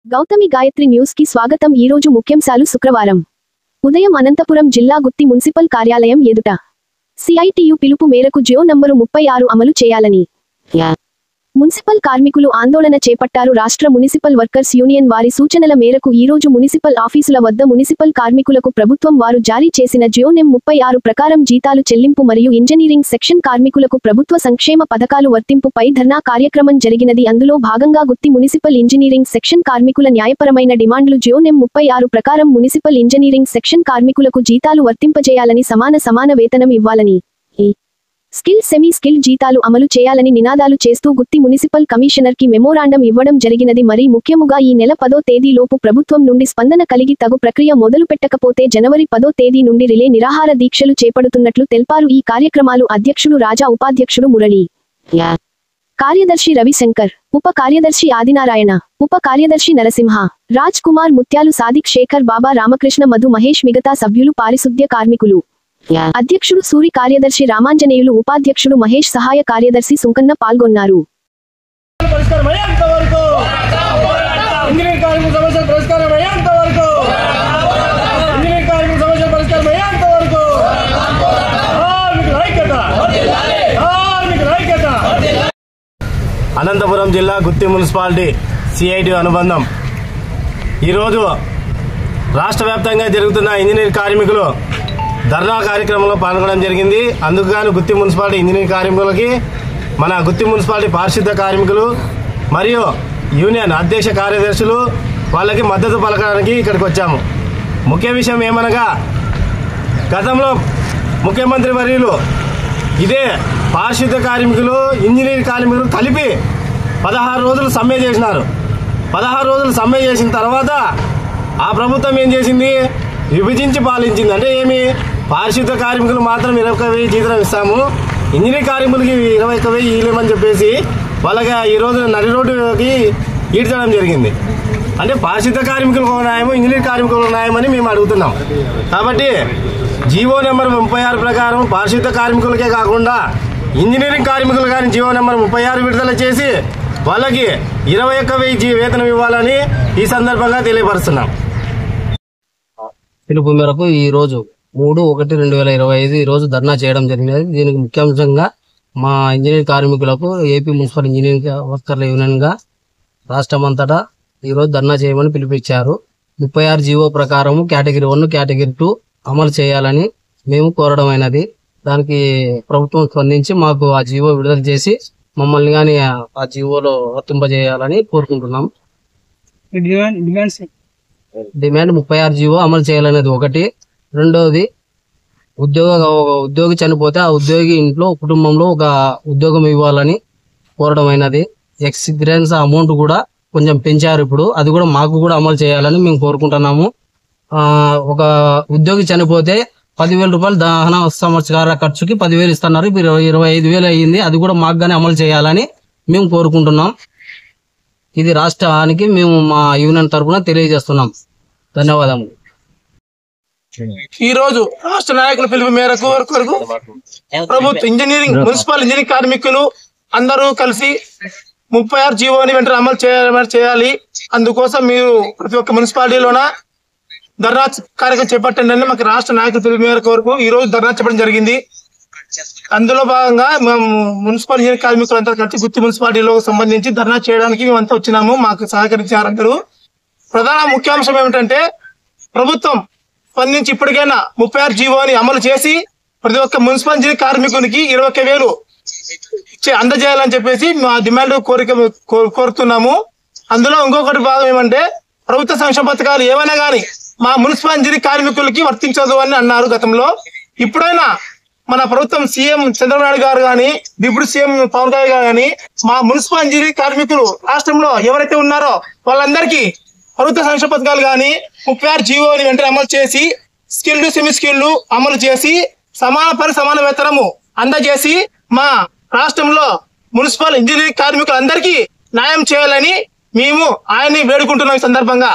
Gautami Gayatri news కి స్వాగతం। ఈ రోజు ముఖ్యాంశాలు। శుక్రవారం ఉదయం అనంతపురం జిల్లా గుత్తి మున్సిపల్ కార్యాలయం ఎదుట సిఐటియు పిలుపు మేరకు జియో నంబరు 36 అమలు చేయాలని మున్సిపల్ కార్మికులు ఆందోళన చేపట్టారు। రాష్ట్ర మున్సిపల్ వర్కర్స్ యూనియన్ వారి సూచనల మేరకు ఈ రోజు మున్సిపల్ ఆఫీసుల వద్ద మున్సిపల్ కార్మికులకు ప్రభుత్వం వారు జారీ చేసిన జియో నం 36 ప్రకారం జీతాలు చెల్లింపు మరియు ఇంజనీరింగ్ సెక్షన్ కార్మికులకు ప్రభుత్వ సంక్షేమ పథకాలు వర్తింపుపై ధర్నా కార్యక్రమం జరిగినది। అందులో భాగంగా గుత్తి మున్సిపల్ ఇంజనీరింగ్ సెక్షన్ కార్మికుల న్యాయపరమైన డిమాండ్లు జియో నం 36 ప్రకారం మున్సిపల్ ఇంజనీరింగ్ సెక్షన్ కార్మికులకు జీతాలు వర్తింపజేయాలని, సమాన వేతనం ఇవ్వాలని, స్కిల్ సెమీ స్కిల్ జీతాలు అమలు చేయాలని నినాదాలు చేస్తూ గుత్తి మున్సిపల్ కమిషనర్ కి మెమోరాండం ఇవ్వడం జరిగినది। మరి ముఖ్యముగా ఈ నెల 10వ తేదీలోపు ప్రభుత్వం నుండి స్పందన కలిగి తగు ప్రక్రియ మొదలు పెట్టకపోతే జనవరి 10వ తేదీ నుండి రిలే నిరాహార దీక్షలు చేపడుతున్నట్లు తెలిపారు। ఈ కార్యక్రమాలు అధ్యక్షుడు రాజా, ఉపాధ్యక్షుడు మురళి, కార్యదర్శి రవిశంకర్, ఉప కార్యదర్శి ఆదినారాయణ, ఉప కార్యదర్శి నరసింహ, రాజ్ కుమార్, ముత్యాలు, సాదిక్, శేఖర్, బాబా, రామకృష్ణ, మధు, మహేష్, మిగతా సభ్యులు, పారిశుద్ధ్య కార్మికులు, అధ్యక్షుడు సూరి, కార్యదర్శి రామాంజనేయులు, ఉపాధ్యక్షుడు మహేష్, సహాయ కార్యదర్శి సుంకన్న పాల్గొన్నారు। అనంతపురం జిల్లా గుత్తి మున్సిపాలిటీ సిఐటి అనుబంధం ఈరోజు రాష్ట్ర వ్యాప్తంగా జరుగుతున్న ఇంజనీర్ కార్మికులు ధర్నా కార్యక్రమంలో పాల్గొనడం జరిగింది। అందుకు గాను గుత్తి మున్సిపాలిటీ ఇంజనీర్ కార్మికులకి, మన గుత్తి మున్సిపాలిటీ పారిశుద్ధ కార్మికులు మరియు యూనియన్ అధ్యక్ష కార్యదర్శులు వాళ్ళకి మద్దతు పలకడానికి ఇక్కడికి వచ్చాము। ముఖ్య విషయం ఏమనగా, గతంలో ముఖ్యమంత్రి వర్యులు ఇదే పారిశుద్ధ కార్మికులు, ఇంజనీర్ కార్మికులు కలిపి 16 రోజులు సమ్మె చేసినారు। 16 రోజులు సమ్మె చేసిన తర్వాత ఆ ప్రభుత్వం ఏం చేసింది, విభజించి పాలించింది। అంటే ఏమి, పారిశుద్ధ కార్మికులు మాత్రం 21,000 జీతం ఇస్తాము, ఇంజనీర్ కార్మికులకి 21,000 ఇవ్వలేమని చెప్పేసి వాళ్ళకి ఈ రోజు నడి రోడ్డుకి ఈడ్చడం జరిగింది। అంటే పారిశుద్ధ కార్మికులకు న్యాయము, ఇంజనీర్ కార్మికులకు న్యాయమని మేము అడుగుతున్నాం। కాబట్టి జీవో నెంబర్ 36 ప్రకారం పారిశుద్ధ కార్మికులకే కాకుండా ఇంజనీరింగ్ కార్మికులు కానీ జీవో నెంబర్ 36 విడుదల చేసి వాళ్ళకి 21,000 వేతనం ఇవ్వాలని ఈ సందర్భంగా తెలియపరుస్తున్నాం। పిలుపు మేరకు ఈ రోజు 3/1/2025 ఈ రోజు ధర్నా చేయడం జరిగినది। దీనికి ముఖ్యాంశంగా మా ఇంజనీర్ కార్మికులకు ఏపీ మున్సిపల్ ఇంజనీరింగ్ వర్కర్ల యూనియన్ గా రాష్ట్రమంతటా ఈ రోజు ధర్నా చేయమని పిలుపునిచ్చారు। 36 జీవో ప్రకారము కేటగిరీ 1, కేటగిరీ 2 అమలు చేయాలని మేము కోరడమైనది। దానికి ప్రభుత్వం స్పందించి మాకు ఆ జీవో విడుదల చేసి మమ్మల్ని కానీ ఆ జీవోలో వర్తింపజేయాలని కోరుకుంటున్నాం। డిమాండ్ 36 జీవో అమలు చేయాలనేది ఒకటి। రెండవది, ఉద్యోగి చనిపోతే ఆ ఉద్యోగి ఇంట్లో కుటుంబంలో ఒక ఉద్యోగం ఇవ్వాలని కోరడమైనది। ఎక్స్గ్రేన్స్ అమౌంట్ కూడా కొంచెం పెంచారు ఇప్పుడు, అది కూడా మాకు కూడా అమలు చేయాలని మేము కోరుకుంటున్నాము। ఒక ఉద్యోగి చనిపోతే 10,000 రూపాయలు దహన సంవత్సరాల ఖర్చుకి 10,000 ఇస్తున్నారు, 25,000 అయ్యింది, అది కూడా మాకు గానీ అమలు చేయాలని మేము కోరుకుంటున్నాం। ఇది రాష్ట్రానికి మేము మా యూనియన్ తరఫున తెలియజేస్తున్నాం। ధన్యవాదములు। ఈ రోజు రాష్ట్ర నాయకుల పిలుపు మేరకు ప్రభుత్వ ఇంజనీరింగ్ మున్సిపల్ ఇంజనీరింగ్ కార్మికులు అందరూ కలిసి 36 జీవోని వెంటనే అమలు చేయాలి। అందుకోసం మీరు ప్రతి ఒక్క మున్సిపాలిటీలోన ధర్నా కార్యక్రమం చేపట్టండి అని మాకు రాష్ట్ర నాయకుల పిలుపు మేరకు వరకు ఈ రోజు ధర్నా చెప్పడం జరిగింది। అందులో భాగంగా మేము మున్సిపల్ ఇంజనీరింగ్ కార్మికులంతా కలిసి గుత్తి మున్సిపాలిటీలో సంబంధించి ధర్నా చేయడానికి మేమంతా వచ్చినాము। మాకు సహకరించారు అందరూ। ప్రధాన ముఖ్యాంశం ఏమిటంటే, ప్రభుత్వం స్పందించి ఇప్పటికైనా 36 జీవోని అమలు చేసి ప్రతి ఒక్క మున్సిపల్ ఇంజనీరింగ్ కార్మికునికి 21,000 అందజేయాలని చెప్పేసి మా డిమాండ్ కోరుతున్నాము। అందులో ఇంకొకటి భాగం ఏమంటే, ప్రభుత్వ సంక్షేమ పథకాలు ఏమైనా కానీ మా మున్సిపల్ ఇంజనీరింగ్ కార్మికులకి వర్తించదు అని అన్నారు గతంలో। ఇప్పుడైనా మన ప్రభుత్వం సీఎం చంద్రబాబు నాయుడు గారు కానీ, డిప్యూటీ సీఎం పవన్ కళ్యాణ్ గారు కానీ మా మున్సిపల్ ఇంజనీరింగ్ కార్మికులు రాష్ట్రంలో ఎవరైతే ఉన్నారో వాళ్ళందరికీ ప్రభుత్వ సంక్షేమ పథకాలు కానీ 36 జీవోని వెంటనే అమలు చేసి స్కిల్డ్ సెమీ స్కిల్డ్ అమలు చేసి సమాన వేతనము అందజేసి మా రాష్ట్రంలో మున్సిపల్ ఇంజనీరింగ్ కార్మికులందరికీ న్యాయం చేయాలని మేము ఆయన్ని వేడుకుంటున్నాం ఈ సందర్భంగా।